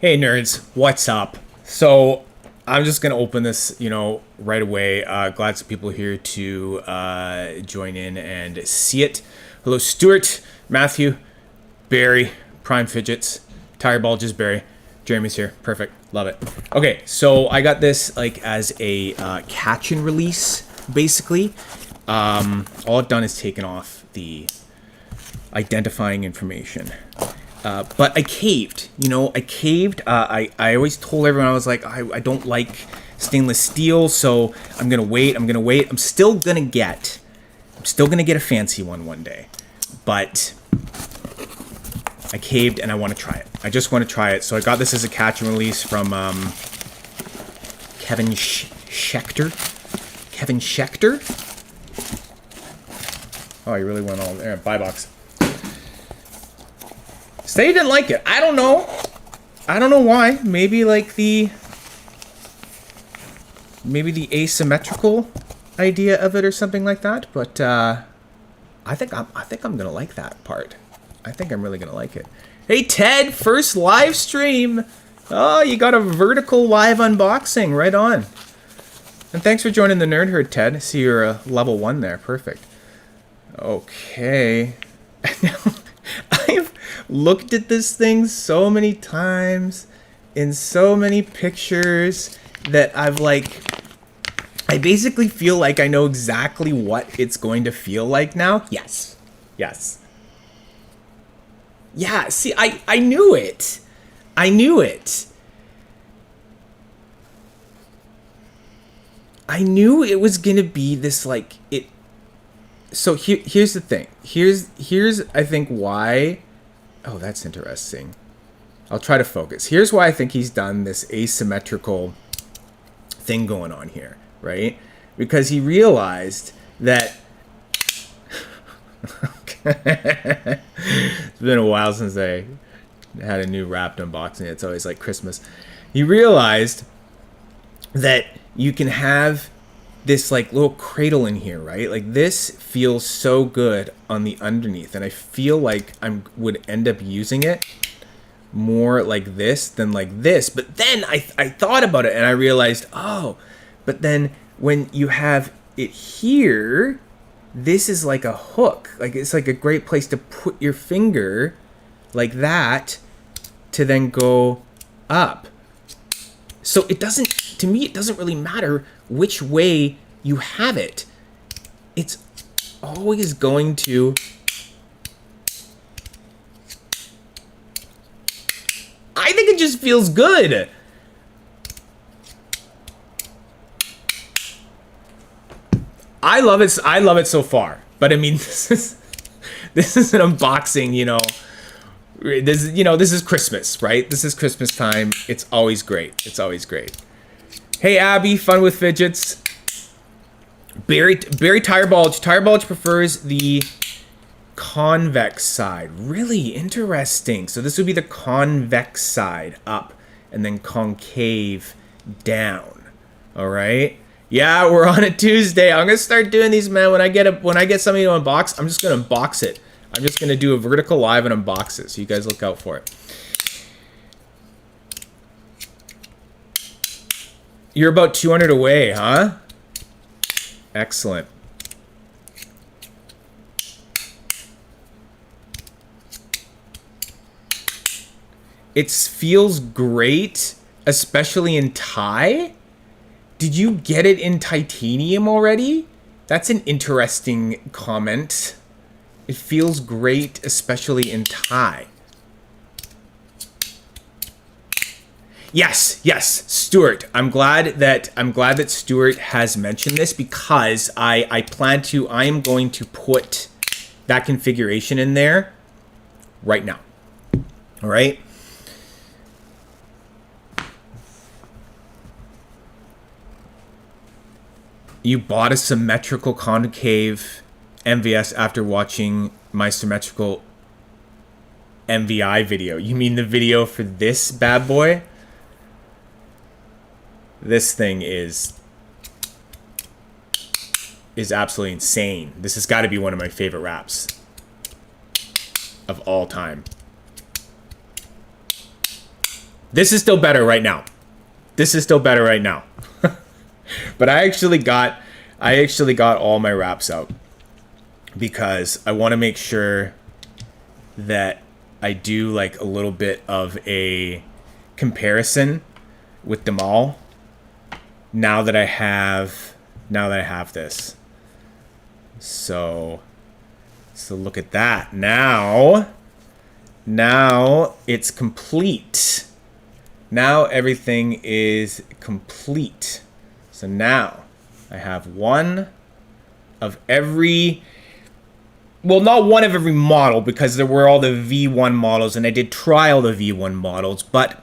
Hey nerds, what's up? So I'm just gonna open this, right away. Glad some people are here to join in and see it. Hello, Stuart, Matthew, Barry, Prime Fidgets, Tire Bulges, Barry, Jeremy's here. Perfect, love it. Okay, so I got this like as a catch and release, basically. All I've done is taken off the identifying information. But I caved, I caved. I always told everyone, I was like, I don't like stainless steel, so I'm going to wait. I'm still going to get a fancy one day. But I caved and I want to try it. I just want to try it. So I got this as a catch and release from Kevin Schechter. Kevin Schechter? Oh, you really went all there. Buy box. Say you didn't like it. I don't know. I don't know why. Maybe like the asymmetrical idea of it or something like that. But I think I'm gonna like that part. I think I'm really gonna like it. Hey Ted, first live stream. Oh, you got a vertical live unboxing. Right on. And thanks for joining the Nerd Herd, Ted. I see you're level 1 there. Perfect. Okay. I've looked at this thing so many times in so many pictures that I basically feel like I know exactly what it's going to feel like now. Yes. Yeah, see, I knew it. I knew it was gonna be this so here's the thing. Here's I think why. Oh, that's interesting. I'll try to focus. Here's why I think he's done this asymmetrical thing going on here, right? Because he realized that it's been a while since I had a new Rapt unboxing. It's always like Christmas. He realized that you can have this like little cradle in here, right? Like this feels so good on the underneath, and I feel like I would end up using it more like this than like this. But then I thought about it and I realized, oh, but then when you have it here, this is like a hook. Like it's like a great place to put your finger like that to then go up. So it doesn't, to me, it doesn't really matter which way you have it. It's always going to I think it just feels good. I love it so far. But I mean, this is an unboxing, This is Christmas, right? This is Christmas time. It's always great. Hey Abby, fun with fidgets. Barry Tire Bulge. Tire Bulge prefers the convex side. Really interesting. So this would be the convex side up and then concave down. All right. Yeah, we're on a Tuesday. I'm gonna start doing these, man. When I get something to unbox, I'm just gonna unbox it. I'm just gonna do a vertical live and unbox it. So you guys look out for it. You're about 200 away, huh? Excellent. It feels great, especially in Thai. Did you get it in titanium already? That's an interesting comment. It feels great, especially in Thai. Yes, Stuart. I'm glad that Stuart has mentioned this because I am going to put that configuration in there right now. All right. You bought a symmetrical concave MVS after watching my symmetrical MVI video. You mean the video for this bad boy? This thing is absolutely insane. This has got to be one of my favorite Rapts of all time. This is still better right now. This is still better right now. But I actually got all my wraps out because I want to make sure that I do like a little bit of a comparison with them all now that I have this. So look at that. Now it's complete. Now everything is complete. So now I have one of every, well, not one of every model because there were all the V1 models and I did try all the V1 models, but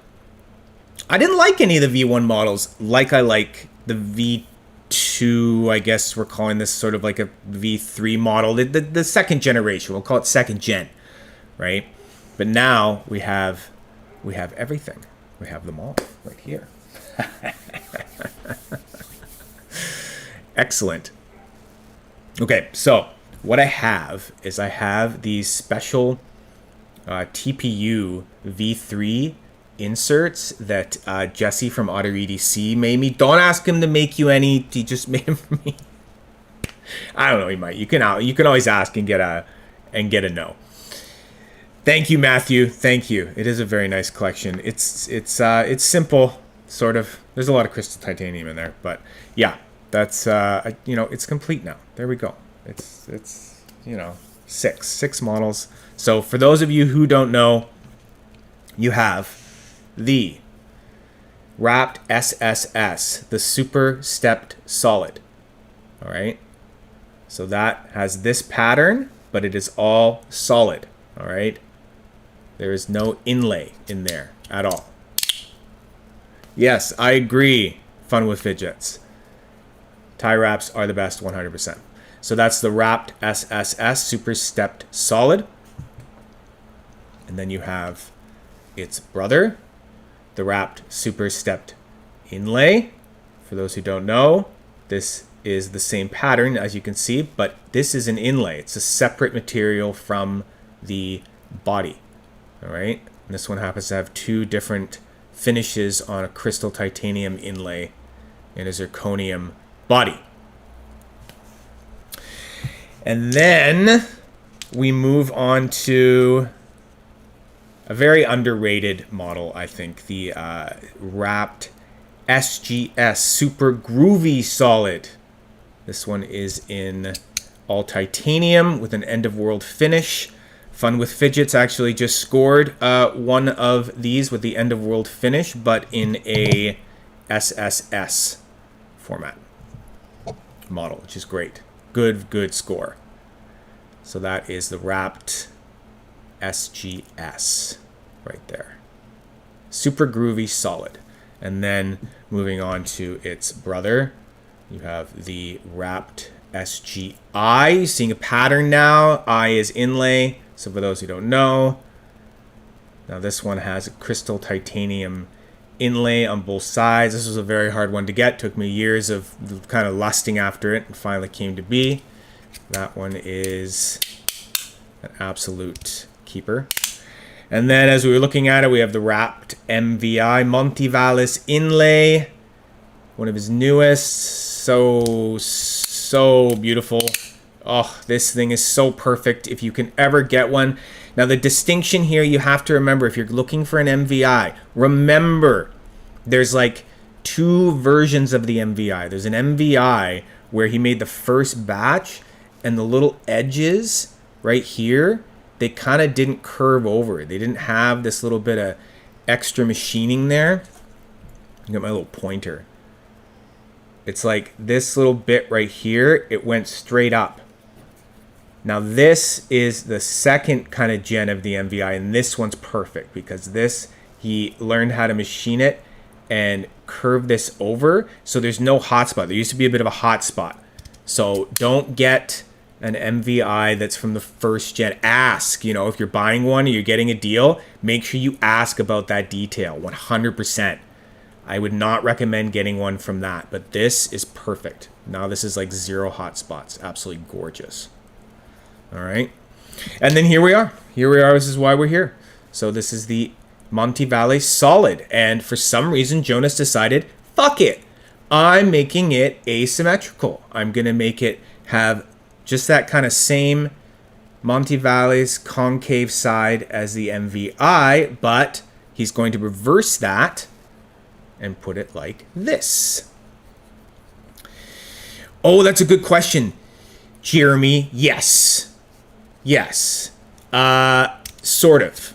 I didn't like any of the V1 models like I like the V2, I guess we're calling this sort of like a V3 model, the second generation, we'll call it second gen, right? But now we have everything. We have them all right here. Excellent. Okay, so what I have is I have these special TPU V3 inserts that Jesse from Otter EDC made me. Don't ask him to make you any. He just made them for me. I don't know. He might. You can always ask and get a no. Thank you, Matthew. Thank you. It is a very nice collection. It's simple, sort of. There's a lot of crystal titanium in there, but yeah, that's it's complete now. There we go. It's six models. So for those of you who don't know, you have the Rapt SSS, the super stepped solid. All right. So that has this pattern, but it is all solid. All right. There is no inlay in there at all. Yes, I agree. Fun with fidgets. Tie wraps are the best 100%. So that's the Rapt SSS, super stepped solid. And then you have its brother, the Rapt super stepped inlay. For those who don't know, this is the same pattern as you can see, but this is an inlay. It's a separate material from the body. All right. And this one happens to have two different finishes on a crystal titanium inlay and a zirconium body. And then we move on to a very underrated model, I think, the Rapt SGS Super Groovy Solid. This one is in all titanium with an end of world finish. Fun with Fidgets actually just scored one of these with the end of world finish, but in a SSS format model, which is great. Good score. So that is the Rapt SGS right there. Super groovy solid. And then moving on to its brother, you have the Rapt SGI. Seeing a pattern now. I is inlay. So for those who don't know, now this one has a crystal titanium inlay on both sides. This was a very hard one to get. Took me years of kind of lusting after it and finally came to be. That one is an absolute keeper. And then as we were looking at it, we have the Rapt MVI Montivalis inlay. One of his newest. So beautiful. Oh, this thing is so perfect if you can ever get one. Now, the distinction here you have to remember if you're looking for an MVI, remember there's like two versions of the MVI. There's an MVI where he made the first batch and the little edges right here, they kind of didn't curve over. They didn't have this little bit of extra machining there. I got my little pointer. It's like this little bit right here, it went straight up. Now this is the second kind of gen of the MVI, and this one's perfect because this, he learned how to machine it and curve this over so there's no hot spot. There used to be a bit of a hot spot. So don't get an MVI that's from the first gen. Ask, if you're buying one or you're getting a deal, make sure you ask about that detail 100%. I would not recommend getting one from that, but this is perfect. Now this is like zero hot spots. Absolutely gorgeous. All right. And then here we are. This is why we're here. So this is the Monty Valley solid. And for some reason, Jonas decided, fuck it. I'm making it asymmetrical. I'm going to make it have just that kind of same Monty Valley's concave side as the MVI, but he's going to reverse that and put it like this. Oh, that's a good question, Jeremy. Yes. Yes. Sort of.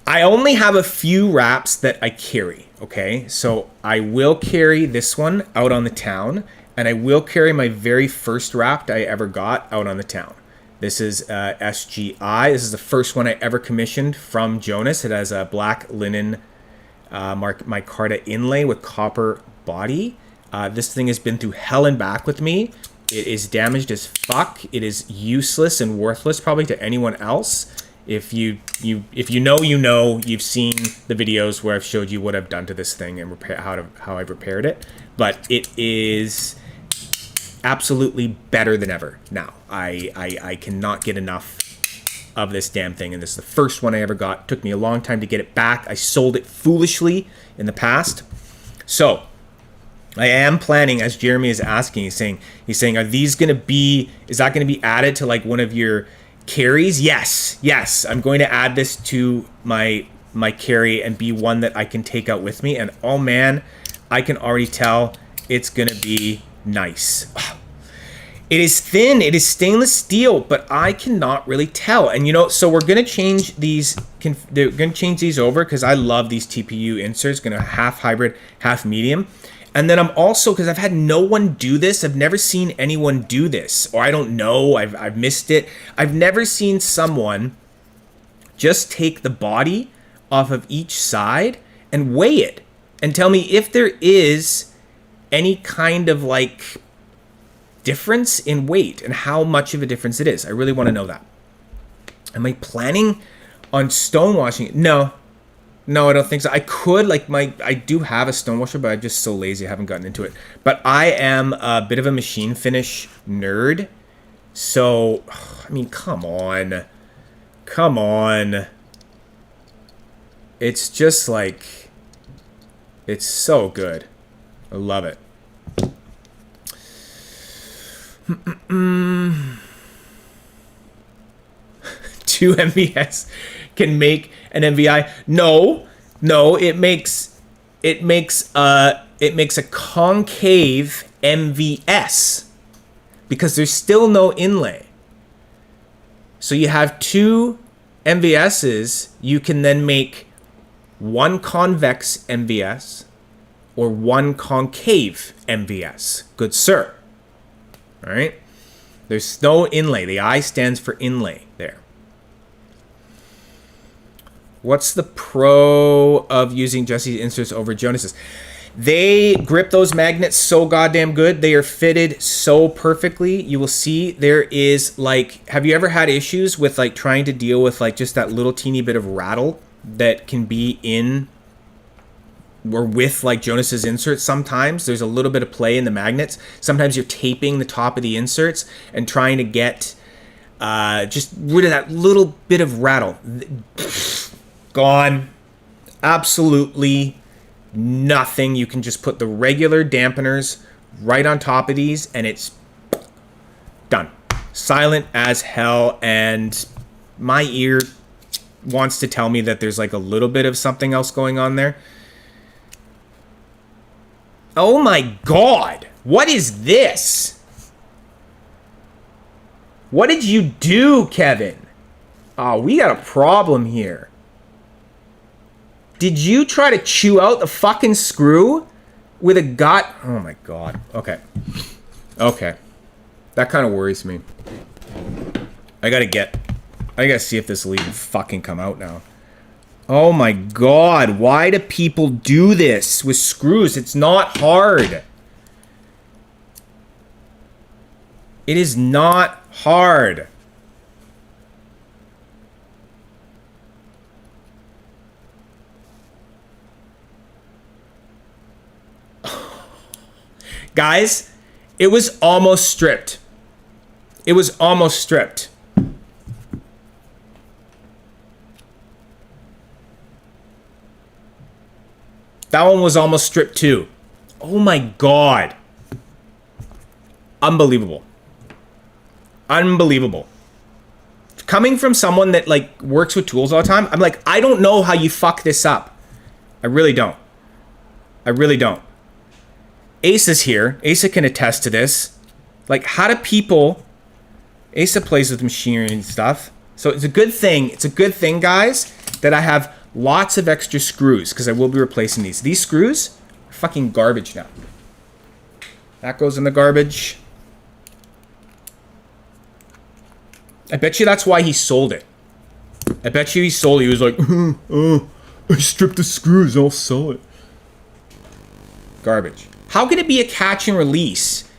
I only have a few Rapts that I carry, okay? So I will carry this one out on the town, and I will carry my very first Rapt I ever got out on the town. This is SGI. This is the first one I ever commissioned from Jonas. It has a black linen micarta inlay with copper body. This thing has been through hell and back with me. It is damaged as fuck. It is useless and worthless probably to anyone else. If you know, you've seen the videos where I've showed you what I've done to this thing and how I've repaired it. But it is absolutely better than ever now. I cannot get enough of this damn thing, and this is the first one I ever got. It took me a long time to get it back. I sold it foolishly in the past. So I am planning, as Jeremy is asking, he's saying, are these going to be, is that going to be added to like one of your carries? Yes, I'm going to add this to my carry and be one that I can take out with me. And oh man, I can already tell it's going to be nice. It is thin, it is stainless steel, but I cannot really tell. And you know, so we're going to change these, they're going to change these over because I love these TPU inserts, going to half hybrid, half medium. And then I'm also, because I've had no one do this, I've never seen anyone do this, or I don't know, I've missed it. I've never seen someone just take the body off of each side and weigh it and tell me if there is any kind of like difference in weight and how much of a difference it is. I really want to know that. Am I planning on stonewashing it? No, I don't think so. I could, like, I do have a stonewasher, but I'm just so lazy I haven't gotten into it. But I am a bit of a machine finish nerd. So, I mean, come on. It's just like, it's so good. I love it. Two MVS can make an MVI. No, it makes a concave MVS because there's still no inlay. So you have two MVSs. You can then make one convex MVS or one concave MVS. Good sir. All right. There's no inlay. The I stands for inlay there. What's the pro of using Jesse's inserts over Jonas's? They grip those magnets so goddamn good. They are fitted so perfectly. You will see there is like, have you ever had issues with like trying to deal with like just that little teeny bit of rattle that can be in or with like Jonas's inserts? Sometimes there's a little bit of play in the magnets. Sometimes you're taping the top of the inserts and trying to get just rid of that little bit of rattle. Gone. Absolutely nothing. You can just put the regular dampeners right on top of these and it's done. Silent as hell, and my ear wants to tell me that there's like a little bit of something else going on there. Oh my god. What is this? What did you do, Kevin? Oh, we got a problem here. Did you try to chew out the fucking screw with a gut? Oh my god. Okay. That kind of worries me. I gotta see if this will even fucking come out now. Oh my god. Why do people do this with screws? It's not hard. It is not hard. Guys, it was almost stripped. It was almost stripped. That one was almost stripped too. Oh my God. Unbelievable. Unbelievable. Coming from someone that like works with tools all the time, I'm like, I don't know how you fuck this up. I really don't. I really don't. Asa's here. Asa can attest to this. Like, how do people... Asa plays with machinery and stuff. So it's a good thing. It's a good thing, guys, that I have lots of extra screws because I will be replacing these. These screws are fucking garbage now. That goes in the garbage. I bet you that's why he sold it. I bet you he sold it. He was like, I stripped the screws. I'll sell it. Garbage. How can it be a catch and release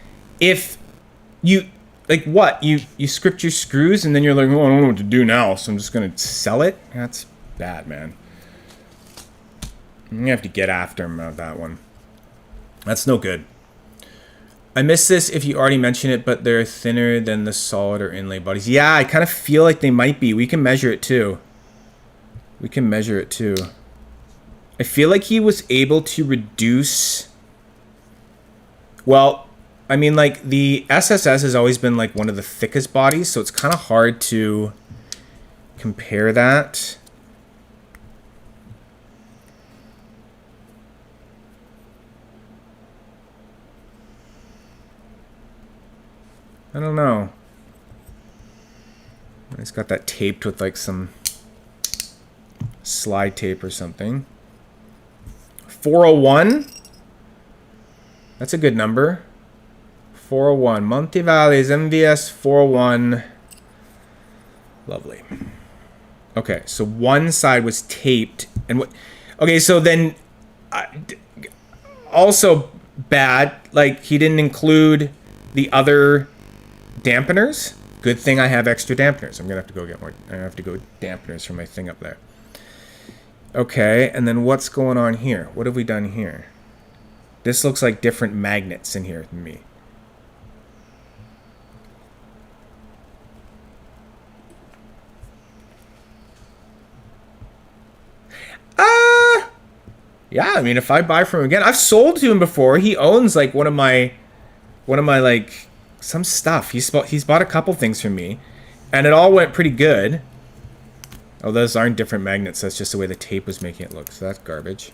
if you... Like what? You script your screws and then you're like, oh, I don't know what to do now, so I'm just gonna sell it? That's bad, man. I'm gonna have to get after him about that one. That's no good. I missed this if you already mentioned it, but they're thinner than the solid or inlay bodies. Yeah, I kind of feel like they might be. We can measure it too. We can measure it too. I feel like he was able to reduce... Well... I mean, like, the SSS has always been, like, one of the thickest bodies, so it's kind of hard to compare that. I don't know. It's got that taped with, like, some slide tape or something. 401? That's a good number. 401. Monte Valles, MVS 401. Lovely. Okay, so one side was taped. And what? Okay, so then... also bad. Like, he didn't include the other dampeners. Good thing I have extra dampeners. I'm going to have to go get more... I have to go dampeners for my thing up there. Okay, and then what's going on here? What have we done here? This looks like different magnets in here than me. Yeah, I mean, if I buy from him again, I've sold to him before. He owns like one of my like some stuff. He's bought a couple things from me, and it all went pretty good. Oh, those aren't different magnets. That's just the way the tape was making it look. So that's garbage.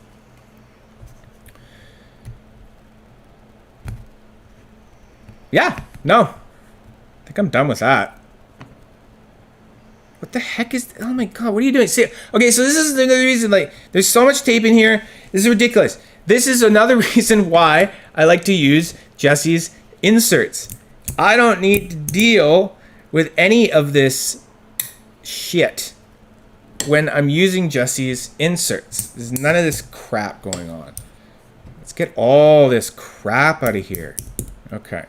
Yeah, no, I think I'm done with that. What the heck is... Oh my God, what are you doing? See, okay, so this is another reason, like, there's so much tape in here. This is ridiculous. This is another reason why I like to use Jesse's inserts. I don't need to deal with any of this shit when I'm using Jesse's inserts. There's none of this crap going on. Let's get all this crap out of here. Okay.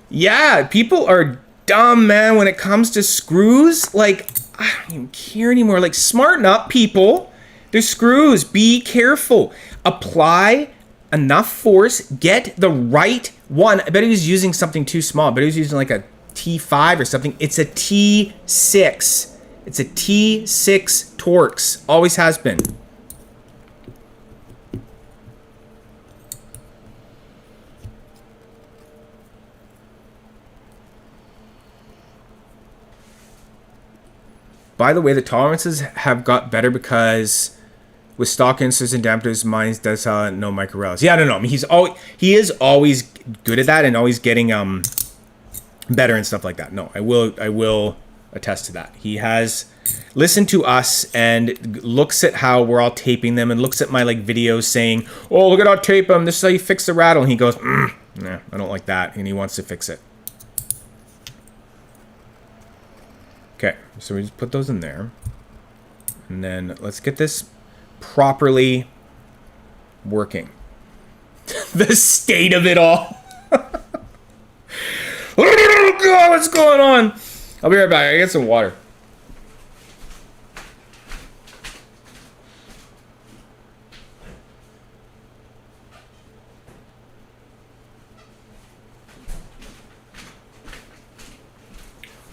Yeah, people are dumb, man, when it comes to screws. Like, I don't even care anymore. Like, smarten up, people. They're screws. Be careful. Apply enough force. Get the right one. I bet he was using something too small. I bet he was using like a T5 or something. It's a T6. It's a T6 Torx. Always has been. By the way, the tolerances have got better because with stock inserts and dampeners, mine's decile and no micro rails. Yeah, I don't know. I mean, he is always good at that and always getting better and stuff like that. No, I will attest to that. He has listened to us and looks at how we're all taping them and looks at my like videos saying, "Oh, look at how I tape them. This is how you fix the rattle." And he goes, "Nah, I don't like that," and he wants to fix it. Okay, so we just put those in there. And then let's get this properly working. The state of it all. Oh God, what's going on? I'll be right back. I get some water.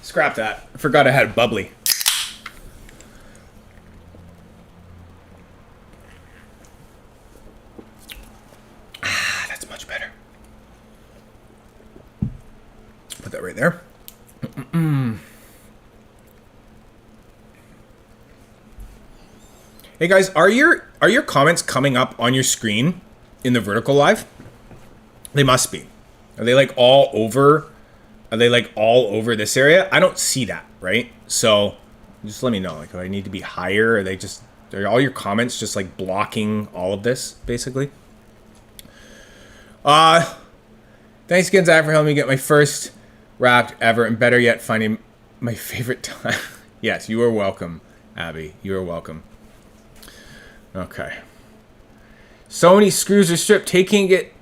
Scrap that. I forgot I had bubbly. Ah, that's much better. Put that right there. Hey guys, are your comments coming up on your screen in the vertical live? They must be. Are they like all over? Are they like all over this area? I don't see that, right? So just let me know. Like, do I need to be higher? Are all your comments just like blocking all of this, basically? Thanks again, Zach, for helping me get my first Rapt ever, and better yet, finding my favorite time. Yes, you are welcome, Abby. You are welcome. Okay. So many screws are stripped, taking it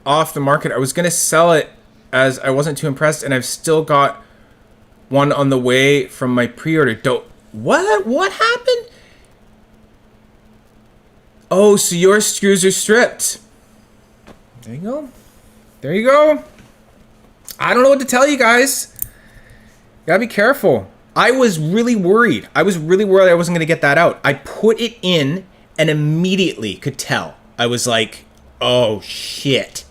off the market. I was going to sell it as I wasn't too impressed, and I've still got one on the way from my pre-order. What happened? Oh, so your screws are stripped. There you go. There you go. I don't know what to tell you guys. Gotta be careful. I was really worried. I wasn't going to get that out. I put it in and immediately could tell. I was like, oh shit.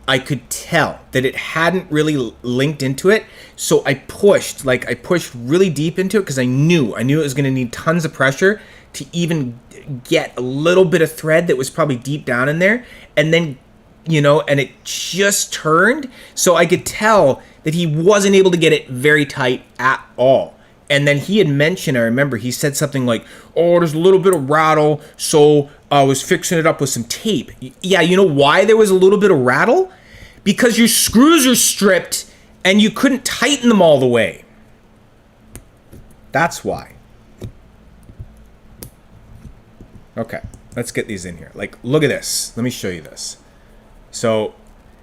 I could tell that it hadn't really linked into it. So I pushed really deep into it because I knew it was going to need tons of pressure to even get a little bit of thread that was probably deep down in there. And then, and it just turned. So I could tell that he wasn't able to get it very tight at all. And then he had mentioned, I remember, he said something like, oh, there's a little bit of rattle, so I was fixing it up with some tape. Yeah, you know why there was a little bit of rattle? Because your screws are stripped and you couldn't tighten them all the way. That's why. Okay, let's get these in here. Like, look at this. Let me show you this. So,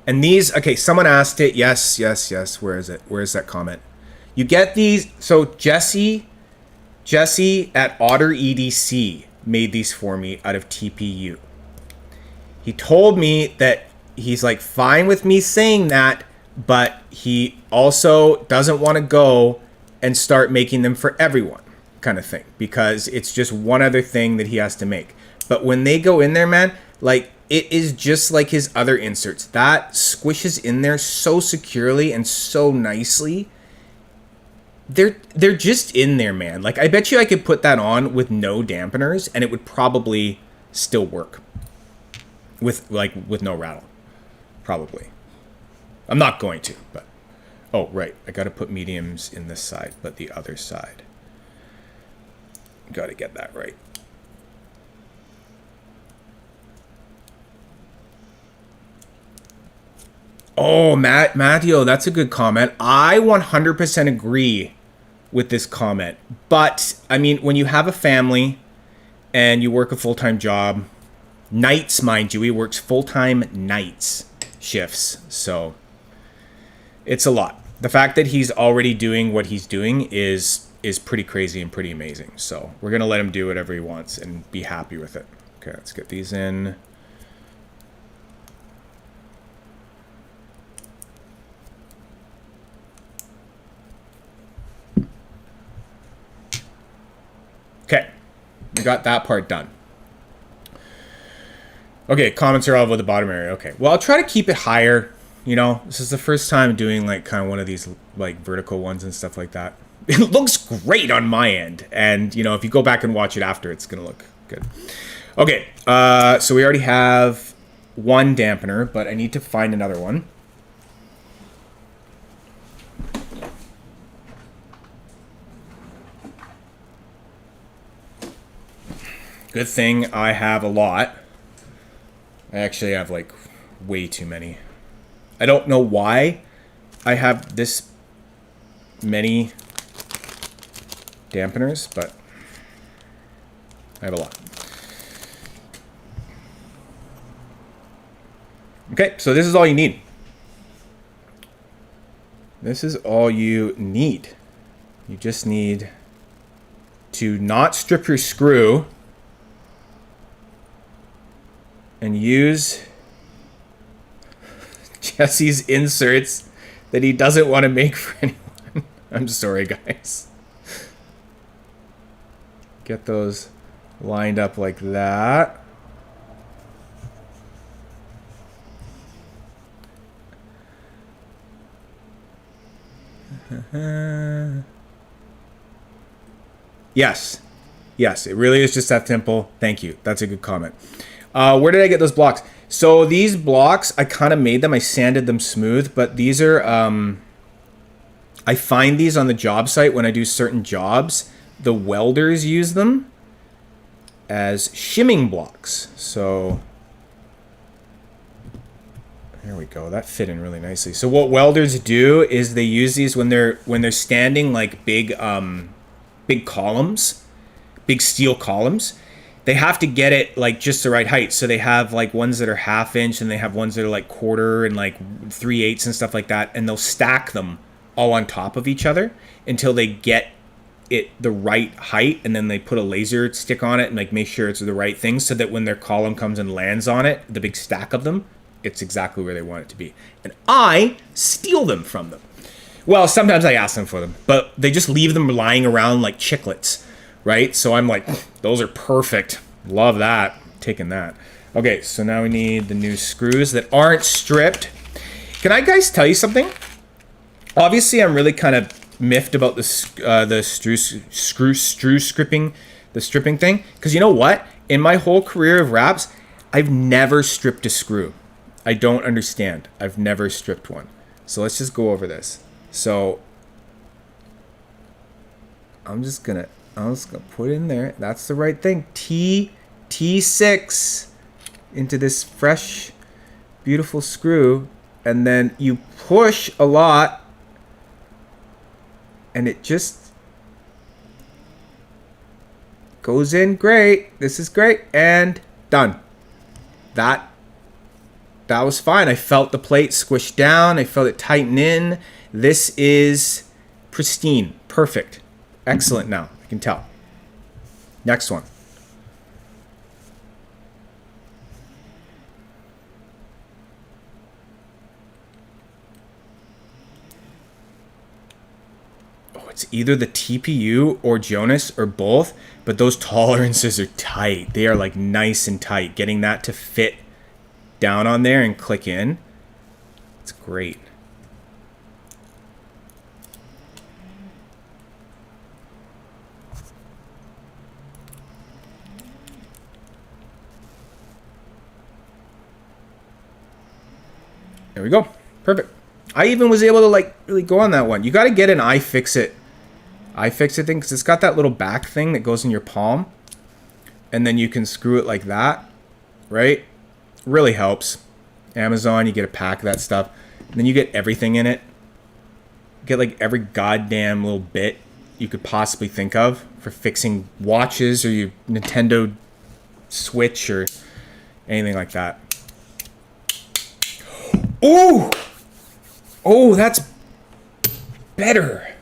and these, okay, someone asked it. Yes. Where is it? Where's that comment? You get these. So Jesse at Otter EDC made these for me out of TPU. He told me that he's like fine with me saying that, but he also doesn't want to go and start making them for everyone kind of thing, because it's just one other thing that he has to make. But when they go in there, man, like it is just like his other inserts. That squishes in there so securely and so nicely. They're just in there, man. Like, I bet you I could put that on with no dampeners and it would probably still work with no rattle. Probably. I'm not going to, but oh, right. I got to put mediums in this side, but the other side. Got to get that right. Oh, Matteo, that's a good comment. I 100% agree with this comment. But, I mean, when you have a family and you work a full-time job, nights, mind you, he works full-time nights shifts. So, it's a lot. The fact that he's already doing what he's doing is pretty crazy and pretty amazing. So, we're going to let him do whatever he wants and be happy with it. Okay, let's get these in. Okay, we got that part done. Okay, comments are all over the bottom area. Okay, well, I'll try to keep it higher. This is the first time doing like kind of one of these like vertical ones and stuff like that. It looks great on my end. And, if you go back and watch it after, it's going to look good. Okay, so we already have one dampener, but I need to find another one. Good thing I have a lot. I actually have like way too many. I don't know why I have this many dampeners, but I have a lot. Okay, so this is all you need. This is all you need. You just need to not strip your screw and use Jesse's inserts that he doesn't want to make for anyone. I'm sorry, guys. Get those lined up like that. Yes. Yes, it really is just that simple. Thank you. That's a good comment. Where did I get those blocks? So these blocks, I kind of made them. I sanded them smooth, but these are... I find these on the job site when I do certain jobs. The welders use them as shimming blocks. So... there we go. That fit in really nicely. So what welders do is they use these when they're standing like big columns, big steel columns. They have to get it like just the right height. So they have like ones that are 1/2 inch and they have ones that are like 1/4 and like 3/8 and stuff like that. And they'll stack them all on top of each other until they get it the right height. And then they put a laser stick on it and like make sure it's the right thing so that when their column comes and lands on it, the big stack of them, it's exactly where they want it to be. And I steal them from them. Well, sometimes I ask them for them, but they just leave them lying around like chiclets, right? So I'm like, those are perfect. Love that. Taking that. Okay, so now we need the new screws that aren't stripped. Can I guys tell you something? Obviously, I'm really kind of miffed about the stripping thing. Because you know what? In my whole career of Rapts, I've never stripped a screw. I don't understand. I've never stripped one. So let's just go over this. So I'm just gonna put it in there. That's the right thing. T6 into this fresh, beautiful screw, and then you push a lot, and it just goes in great. This is great, and done. That was fine. I felt the plate squish down. I felt it tighten in. This is pristine. Perfect. Excellent now. I can tell. Next one. Oh, it's either the TPU or Jonas or both, but those tolerances are tight. They are like nice and tight. Getting that to fit down on there and click in, it's great. There we go. Perfect. I even was able to like really go on that one. You got to get an iFixit thing because it's got that little back thing that goes in your palm, and then you can screw it like that, right? Really helps. Amazon, you get a pack of that stuff, and then you get everything in it. Get like every goddamn little bit you could possibly think of for fixing watches or your Nintendo Switch or anything like that. Ooh! Oh, that's better.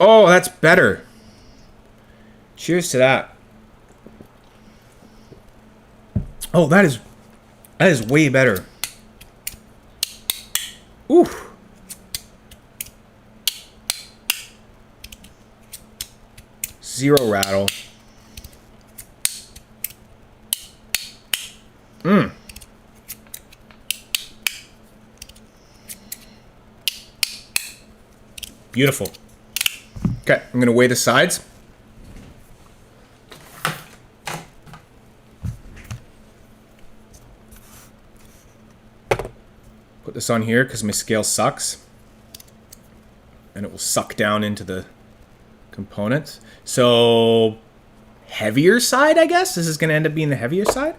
Oh, that's better. Cheers to that. Oh, that is way better. Ooh. Zero rattle. Mmm. Beautiful. Okay, I'm going to weigh the sides. Put this on here because my scale sucks. And it will suck down into the components. So, heavier side, I guess? This is going to end up being the heavier side.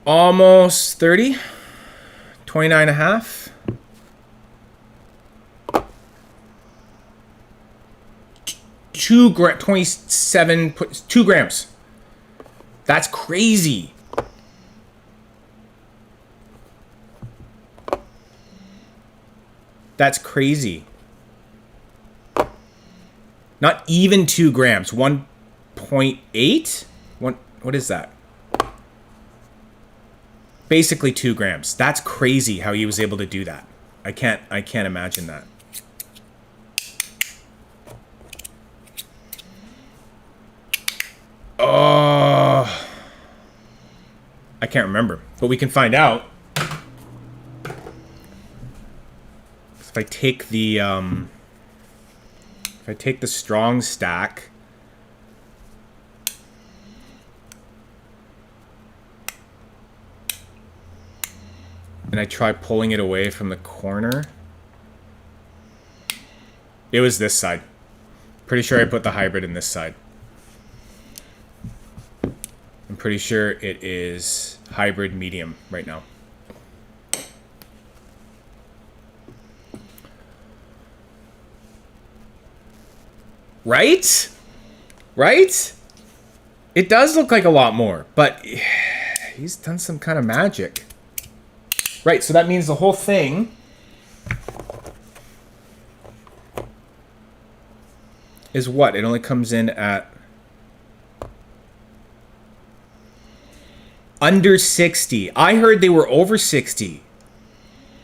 Almost 30. 29.5. 2 grams. That's crazy. That's crazy. Not even 2 grams. 1.8? What is that? Basically 2 grams. That's crazy how he was able to do that. I can't imagine that. I can't remember, but we can find out. If I take the strong stack, and I try pulling it away from the corner, it was this side. Pretty sure I put the hybrid in this side. I'm pretty sure it is hybrid medium right now. Right? Right? It does look like a lot more, but he's done some kind of magic. Right, so that means the whole thing is what? It only comes in at under 60. I heard they were over 60.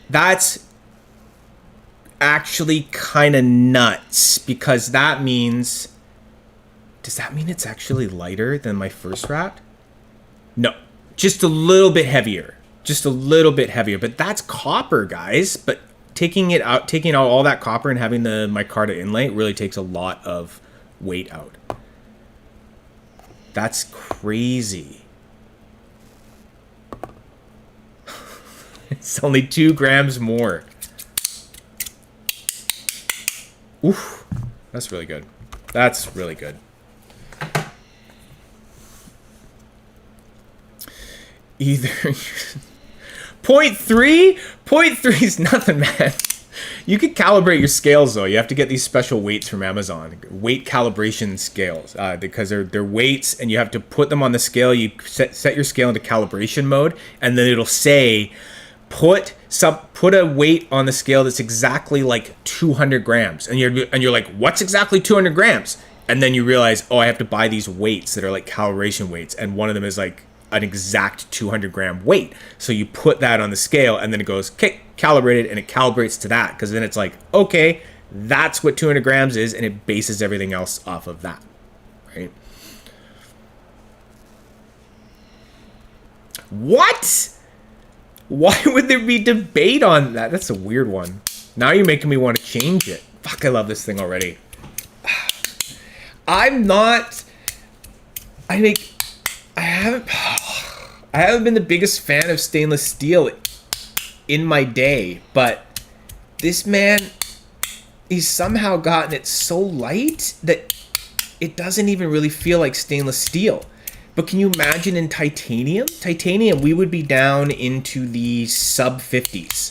That's actually kind of nuts, because that means... Does that mean it's actually lighter than my first Rapt? No, just a little bit heavier. Just a little bit heavier, but that's copper, guys. But taking out all that copper and having the micarta inlay really takes a lot of weight out. That's crazy. It's only 2 grams more. Oof, that's really good. That's really good. Either 0.3? 0.3 is nothing, man. You can calibrate your scales, though. You have to get these special weights from Amazon. Weight calibration scales. Because they're weights, and you have to put them on the scale. You set your scale into calibration mode, and then it'll say, put a weight on the scale that's exactly like 200 grams. And you're like, what's exactly 200 grams? And then you realize, oh, I have to buy these weights that are like calibration weights. And one of them is like an exact 200 gram weight. So you put that on the scale, and then it goes, okay, calibrated, and it calibrates to that, because then it's like, okay, that's what 200 grams is, and it bases everything else off of that, right? What? Why would there be debate on that? That's a weird one. Now you're making me want to change it. Fuck, I love this thing already. I haven't been the biggest fan of stainless steel in my day, but this man, he's somehow gotten it so light that it doesn't even really feel like stainless steel. But can you imagine in titanium? Titanium, we would be down into the sub 50s.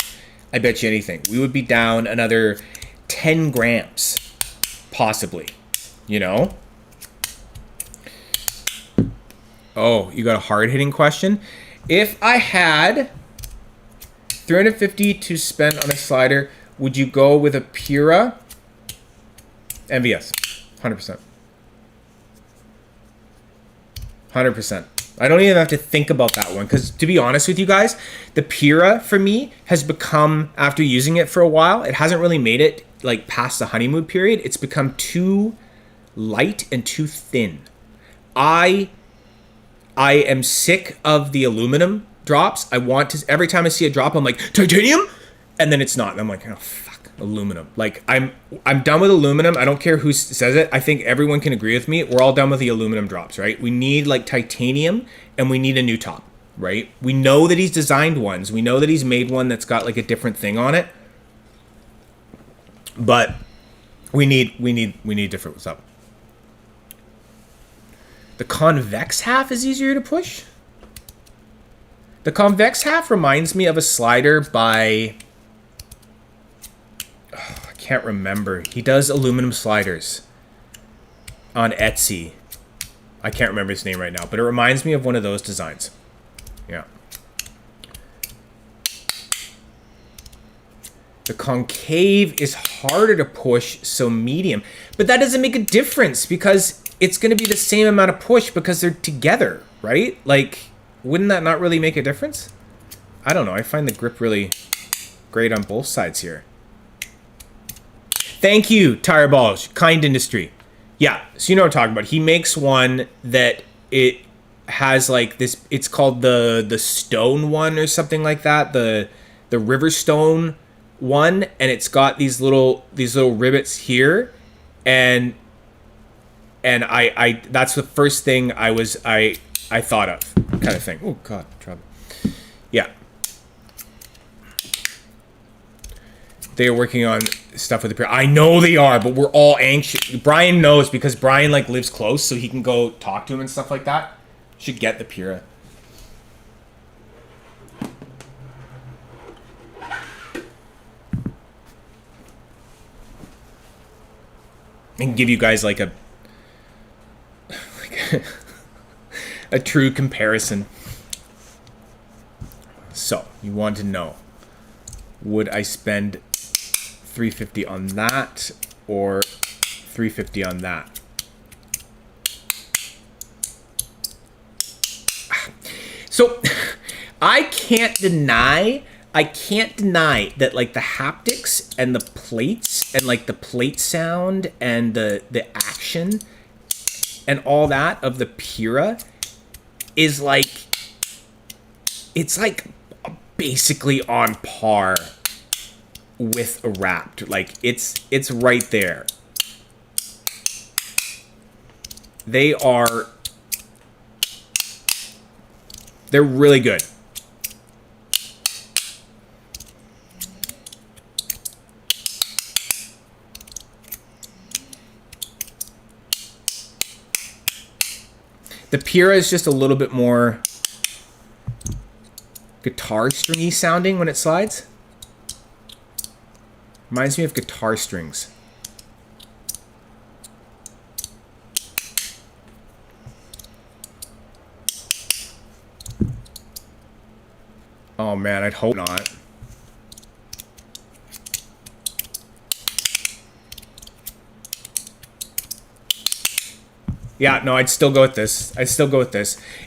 I bet you anything. We would be down another 10 grams, possibly, you know? Oh, you got a hard-hitting question? If I had $350 to spend on a slider, would you go with a Pura? MVS, 100%. 100%. I don't even have to think about that one, because to be honest with you guys, the Pura for me has become, after using it for a while, it hasn't really made it like past the honeymoon period. It's become too light and too thin. I am sick of the aluminum drops. I want to, every time I see a drop, I'm like, titanium? And then it's not. And I'm like, oh, fuck, aluminum. Like, I'm done with aluminum. I don't care who says it. I think everyone can agree with me. We're all done with the aluminum drops, right? We need like titanium, and we need a new top, right? We know that he's designed ones. We know that he's made one that's got like a different thing on it. But we need different stuff. The convex half is easier to push. The convex half reminds me of a slider by... Oh, I can't remember. He does aluminum sliders on Etsy. I can't remember his name right now, but it reminds me of one of those designs. Yeah. The concave is harder to push, so medium. But that doesn't make a difference, because it's going to be the same amount of push because they're together, right? Like, wouldn't that not really make a difference? I don't know. I find the grip really great on both sides here. Thank you, Tire Balls. Kind Industry. Yeah, so you know what I'm talking about. He makes one that has like this, it's called the stone one or something like that, the river stone one, and it's got these little rivets here, and I that's the first thing I thought of, kind of thing. Oh god, trouble. Yeah, they are working on stuff with the pier. I know they are, but we're all anxious. Brian knows because Brian like lives close, so he can go talk to him and stuff like that. Should get the Pura. And give you guys like a a true comparison. So you want to know, would I spend $350 on that or $350 on that? So I can't deny that like the haptics and the plates and like the plate sound and the action and all that of the Pura is like, it's like basically on par with a Rapt. Like it's right there. They're really good. The Pura is just a little bit more guitar stringy sounding when it slides. Reminds me of guitar strings. Oh man, I'd hope not. Yeah, no, I'd still go with this.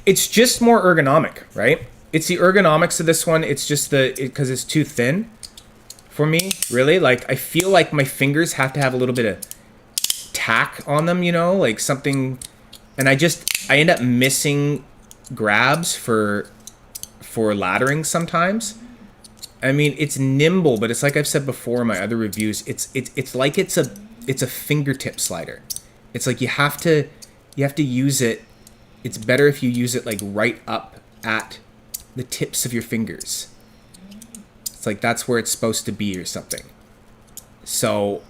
It's just more ergonomic, right? It's the ergonomics of this one. It's just because it's too thin for me, really. Like, I feel like my fingers have to have a little bit of tack on them, you know, like something. And I end up missing grabs for laddering sometimes. I mean, it's nimble, but it's like I've said before in my other reviews, it's like it's a fingertip slider. It's like you have to use it. It's better if you use it like right up at the tips of your fingers. It's like that's where it's supposed to be or something. So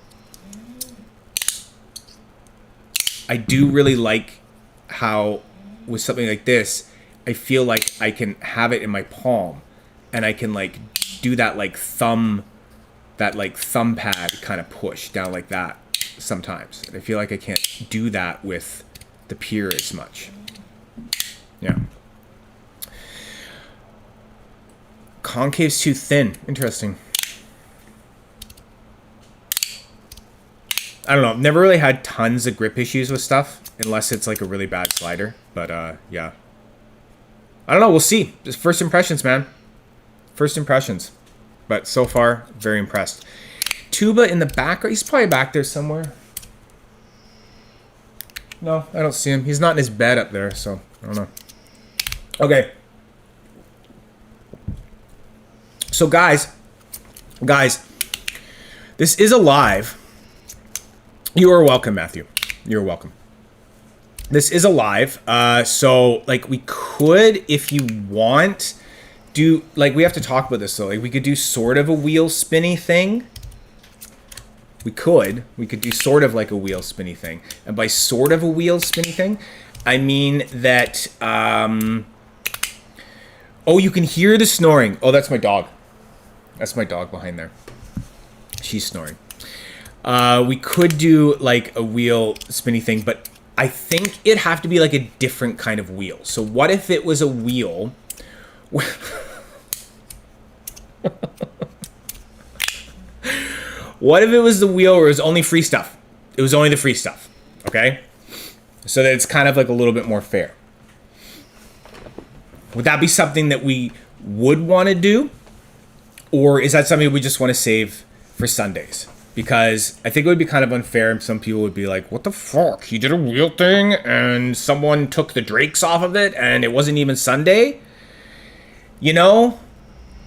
I do really like how with something like this, I feel like I can have it in my palm and I can like do that like thumb pad kind of push down like that sometimes. I feel like I can't do that with the Pura as much. Yeah. Concave's too thin. Interesting. I don't know. I've never really had tons of grip issues with stuff unless it's like a really bad slider. But yeah. I don't know. We'll see. Just first impressions, man. First impressions. But so far, very impressed. Tuba in the background. He's probably back there somewhere. No, I don't see him. He's not in his bed up there, so I don't know. Okay. So guys, this is a live. You are welcome, Matthew. You're welcome. This is a live. So like we could, if you want, do like we have to talk about this though. Like we could do sort of a wheel spinny thing. We could do sort of like a wheel spinny thing. And by sort of a wheel spinny thing, I mean that oh, you can hear the snoring. Oh, that's my dog. That's my dog behind there. She's snoring. We could do like a wheel spinny thing, but I think it'd have to be like a different kind of wheel. So what if it was a wheel what if it was the wheel where it was only free stuff? It was only the free stuff, okay? So that it's kind of like a little bit more fair. Would that be something that we would want to do? Or is that something we just want to save for Sundays? because I think it would be kind of unfair, and some people would be like, what the fuck? You did a wheel thing and someone took the drakes off of it and it wasn't even Sunday? You know?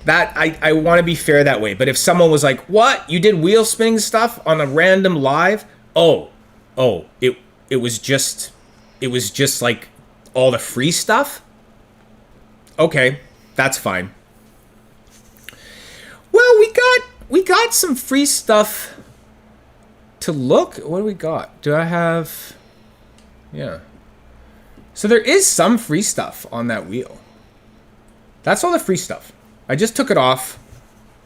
That I want to be fair that way. But if someone was like, what? You did wheel spinning stuff on a random live? It was just like all the free stuff? Okay, that's fine. Well, we got some free stuff to look. What do we got? Do I have... Yeah. So there is some free stuff on that wheel. That's all the free stuff. I just took it off.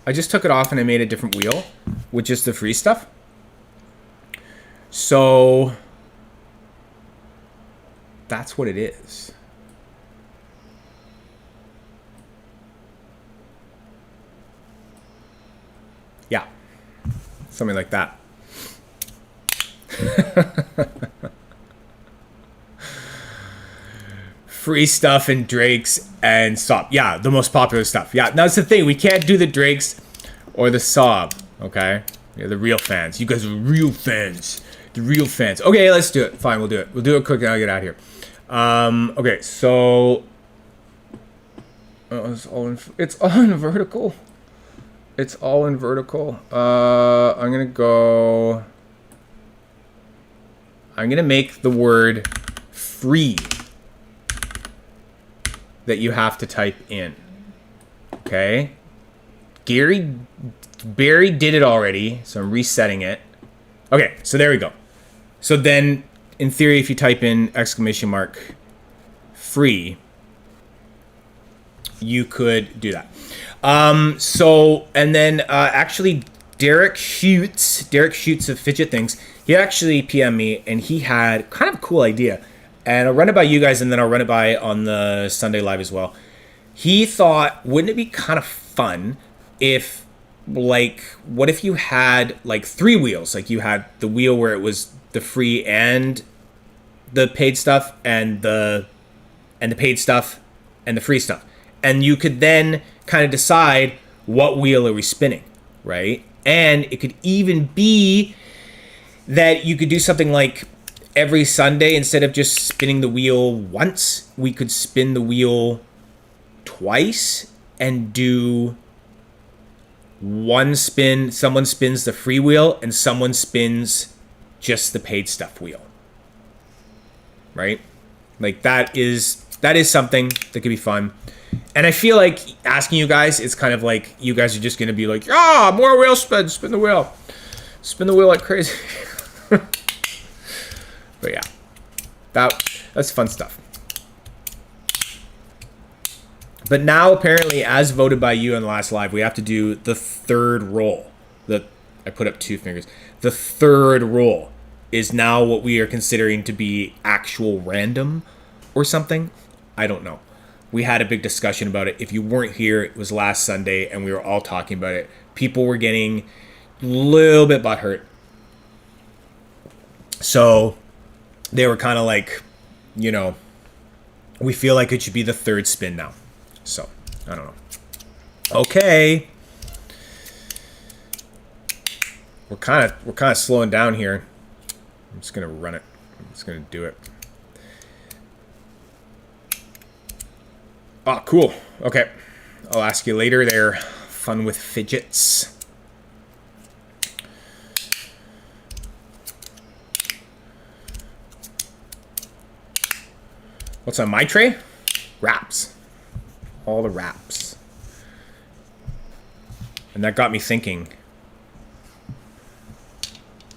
And I made a different wheel with just the free stuff. So that's what it is. Yeah. Something like that. Free stuff and drakes and sob. Yeah, the most popular stuff. Yeah, that's the thing. We can't do the drakes or the sob. Okay? Yeah, the real fans. You guys are real fans. The real fans. Okay, let's do it. Fine, we'll do it. We'll do it quick and I'll get out of here. Okay, so... it's all in vertical. It's all in vertical. I'm going to go... I'm going to make the word free that you have to type in. Okay? Barry did it already, so I'm resetting it. Okay, so there we go. So then, in theory, if you type in exclamation mark free, you could do that. And then actually Derek Shoots of Fidget Things, he actually PM'd me and he had kind of a cool idea. And I'll run it by you guys and then I'll run it by on the Sunday live as well. He thought, wouldn't it be kind of fun if, like, what if you had like 3 wheels? Like you had the wheel where it was the free and the paid stuff and the paid stuff and the free stuff. And you could then kind of decide what wheel are we spinning, right? And it could even be that you could do something like every Sunday, instead of just spinning the wheel once, we could spin the wheel twice and do one spin. Someone spins the free wheel and someone spins just the paid stuff wheel, right? Like that is something that could be fun. And I feel like asking you guys, it's kind of like you guys are just going to be like, more wheel spin the wheel. Spin the wheel like crazy. But yeah, that's fun stuff. But now apparently, as voted by you on the last live, we have to do the third roll. I put up 2 fingers. The third roll is now what we are considering to be actual random or something. I don't know. We had a big discussion about it. If you weren't here, it was last Sunday, and we were all talking about it. People were getting a little bit butthurt. So they were kind of like, we feel like it should be the third spin now. So, I don't know. Okay. We're kind of slowing down here. I'm just going to run it. I'm just going to do it. Oh, cool. Okay. I'll ask you later there. Fun with fidgets. What's on my tray? Wraps. All the wraps. And that got me thinking.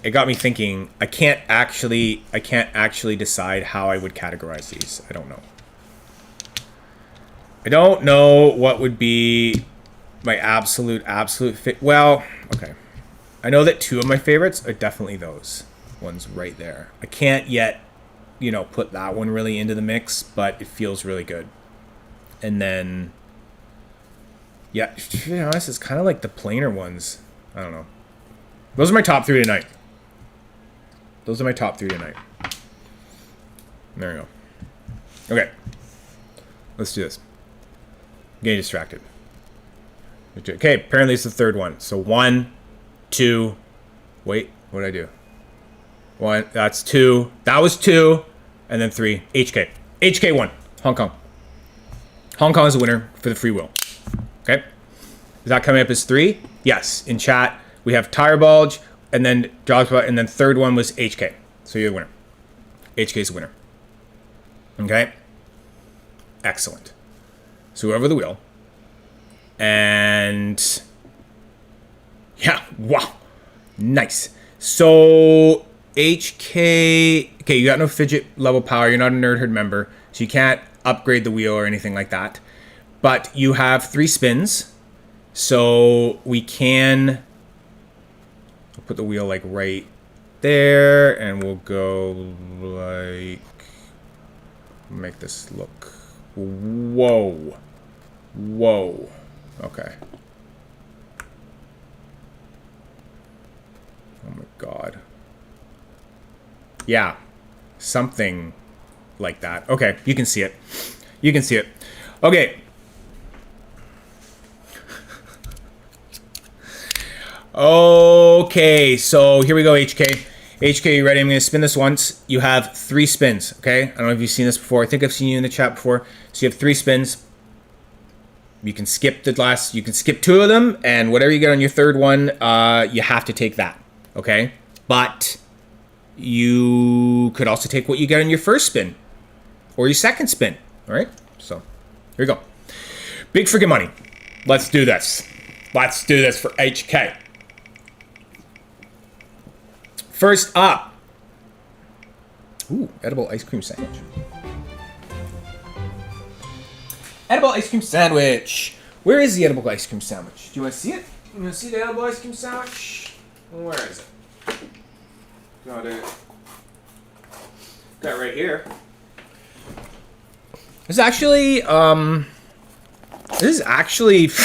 It got me thinking, I can't actually decide how I would categorize these. I don't know. I don't know what would be my absolute fit. Well, okay. I know that 2 of my favorites are definitely those ones right there. I can't yet, put that one really into the mix, but it feels really good. And then, yeah, to be honest, it's kind of like the plainer ones. I don't know. Those are my top 3 tonight. There we go. Okay. Let's do this. I'm getting distracted. Okay, apparently it's the third one. So 1, 2, Wait, what did I do? 1, that's 2. That was 2. And then 3. HK. HK won. Hong Kong. Hong Kong is the winner for the free will. Okay? Is that coming up as 3? Yes. In chat, we have tire bulge, and then drops, and then third one was HK. So you're the winner. HK is the winner. Okay? Excellent. So over the wheel. And yeah, wow. Nice. So HK, okay, you got no fidget level power. You're not a Nerd Herd member, so you can't upgrade the wheel or anything like that. But you have 3 spins, so we can put the wheel like right there, and we'll go like, make this look, whoa, whoa, okay. Oh my god. Yeah, something like that. Okay, you can see it. You can see it. Okay. Okay, so here we go, HK. HK, you ready? I'm going to spin this once. You have 3 spins, okay? I don't know if you've seen this before. I think I've seen you in the chat before. So you have 3 spins. You can skip the last, you can skip 2 of them, and whatever you get on your third one, you have to take that, okay? But you could also take what you get on your first spin or your second spin, all right? So here we go. Big freaking money. Let's do this. Let's do this for HK. First up. Ooh, edible ice cream sandwich. Edible ice cream sandwich. Where is the edible ice cream sandwich? Do you want to see it? You want to see the edible ice cream sandwich? Where is it? Got it. Got it right here. This is actually, this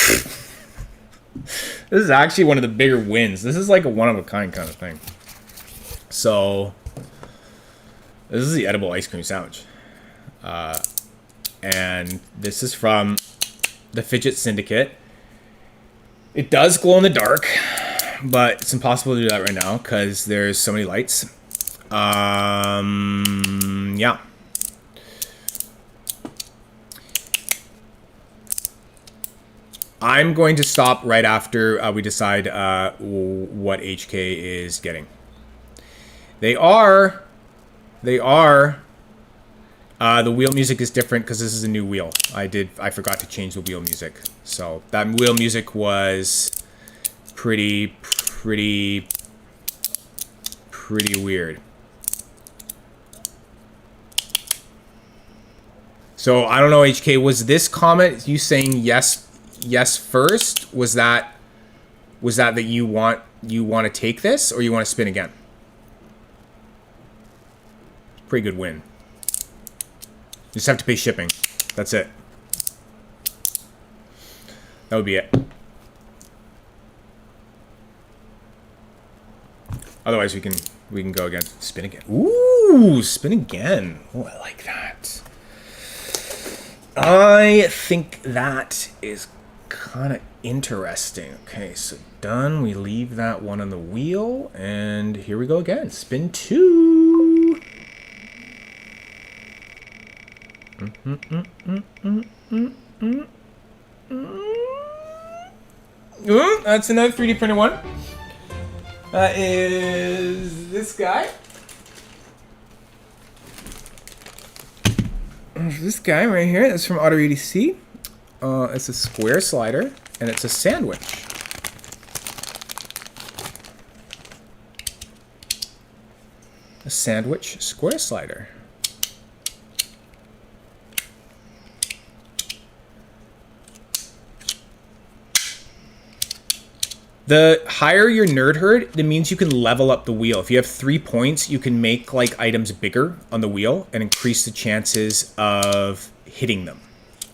is actually one of the bigger wins. This is like a one-of-a-kind kind of thing. So, this is the edible ice cream sandwich. And this is from the Fidget Syndicate. It does glow in the dark, but it's impossible to do that right now because there's so many lights. Yeah. I'm going to stop right after we decide what HK is getting. The wheel music is different because this is a new wheel. I forgot to change the wheel music. So that wheel music was pretty weird. So I don't know, HK, was this comment you saying yes first? Was that you want to take this, or you want to spin again? Pretty good win. You just have to pay shipping. That's it. That would be it. Otherwise, we can go again. Spin again. Ooh, spin again. Oh, I like that. I think that is kind of interesting. Okay, so done. We leave that one on the wheel, and here we go again. Spin 2. Ooh, that's another 3D printed one. That is this guy. This guy right here. That's from Auto EDC. It's a square slider, and it's a sandwich. A sandwich square slider. The higher your nerd herd, that means you can level up the wheel. If you have 3 points, you can make like items bigger on the wheel and increase the chances of hitting them.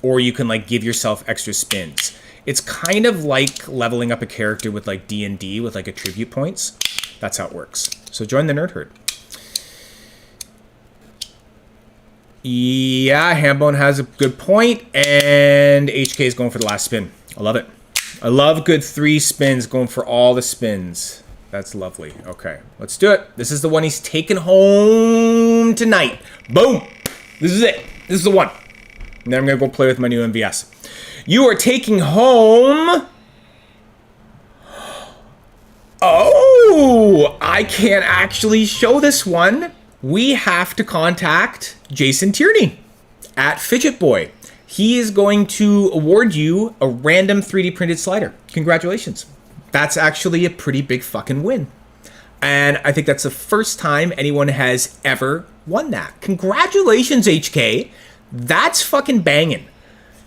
Or you can like give yourself extra spins. It's kind of like leveling up a character with like D&D with like attribute points. That's how it works. So join the nerd herd. Yeah, Hambone has a good point, and HK is going for the last spin. I love it. I love good 3 spins, going for all the spins. That's lovely. Okay, let's do it. This is the one he's taking home tonight. Boom. This is it. This is the one. And then I'm going to go play with my new MVS. You are taking home... Oh, I can't actually show this one. We have to contact Jason Tierney at Fidget Boy. He is going to award you a random 3D printed slider. Congratulations. That's actually a pretty big fucking win. And I think that's the first time anyone has ever won that. Congratulations, HK. That's fucking banging.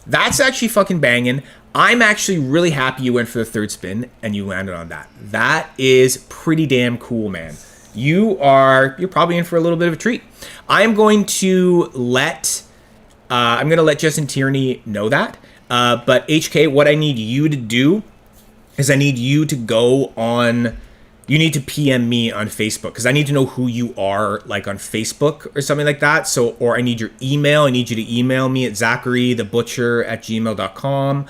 That's actually fucking banging. I'm actually really happy you went for the third spin and you landed on that. That is pretty damn cool, man. You're probably in for a little bit of a treat. I'm going to let Justin Tierney know that. But HK, what I need you to do is I need you to go on. You need to PM me on Facebook because I need to know who you are, like on Facebook or something like that. So, or I need your email. I need you to email me at zacharythebutcher@gmail.com,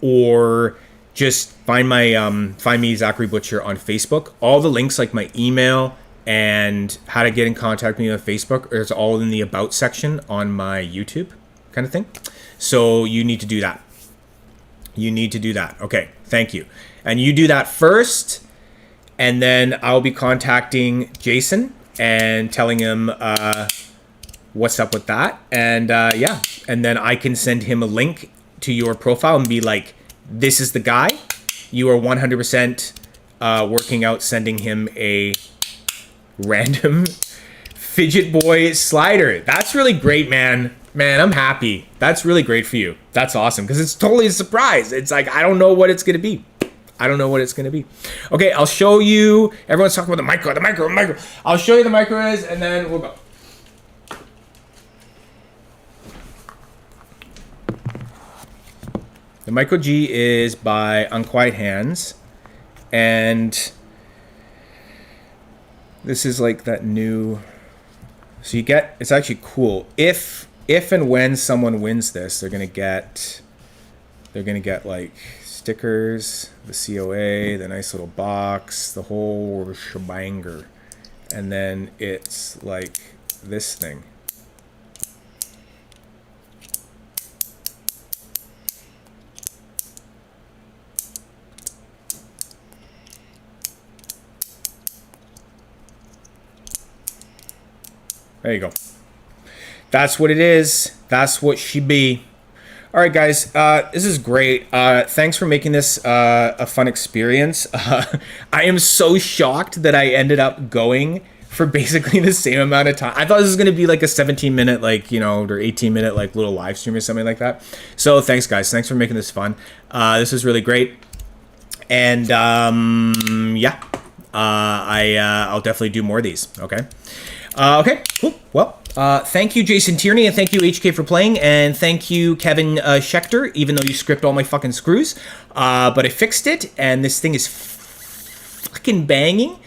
or just find me Zachary Butcher on Facebook. All the links, like my email and how to get in contact with me on Facebook, is all in the about section on my YouTube, kind of thing. So you need to do that. You need to do that. Okay, thank you. And you do that first. And then I'll be contacting Jason and telling him what's up with that. And yeah, and then I can send him a link to your profile and be like, this is the guy. You are 100% working out sending him a random Fidget Boy slider. That's really great, man. Man, I'm happy. That's really great for you. That's awesome because it's totally a surprise. It's like, I don't know what it's going to be. I don't know what it's going to be. Okay, I'll show you. Everyone's talking about the micro. I'll show you the micro is, and then we'll go. The Micro G is by Unquiet Hands. And this is like that new... So you get... It's actually cool. If and when someone wins this, they're going to get like... stickers, the COA, the nice little box, the whole shebanger. And then it's like this thing. There you go. That's what it is. That's what she be. All right, guys, this is great. Thanks for making this a fun experience. I am so shocked that I ended up going for basically the same amount of time. I thought this was going to be like a 17-minute, like, you know, or 18-minute, like, little live stream or something like that. So thanks, guys. Thanks for making this fun. This is really great. And, yeah, I'll definitely do more of these, okay? Okay, cool. Well, thank you, Jason Tierney, and thank you, HK, for playing, and thank you, Kevin Schechter, even though you script all my fucking screws. But I fixed it, and this thing is fucking banging.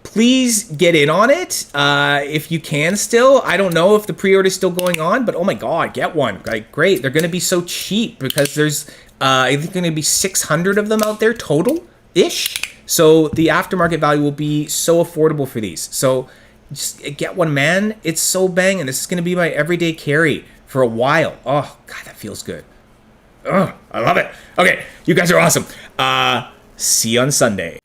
Please get in on it if you can still. I don't know if the pre-order is still going on, but oh my god, get one. Like, great. They're going to be so cheap because there's, I think, going to be 600 of them out there total-ish. So the aftermarket value will be so affordable for these. So... just get one, man. It's so banging. This is going to be my everyday carry for a while. Oh, God, that feels good. Oh, I love it. Okay, you guys are awesome. See you on Sunday.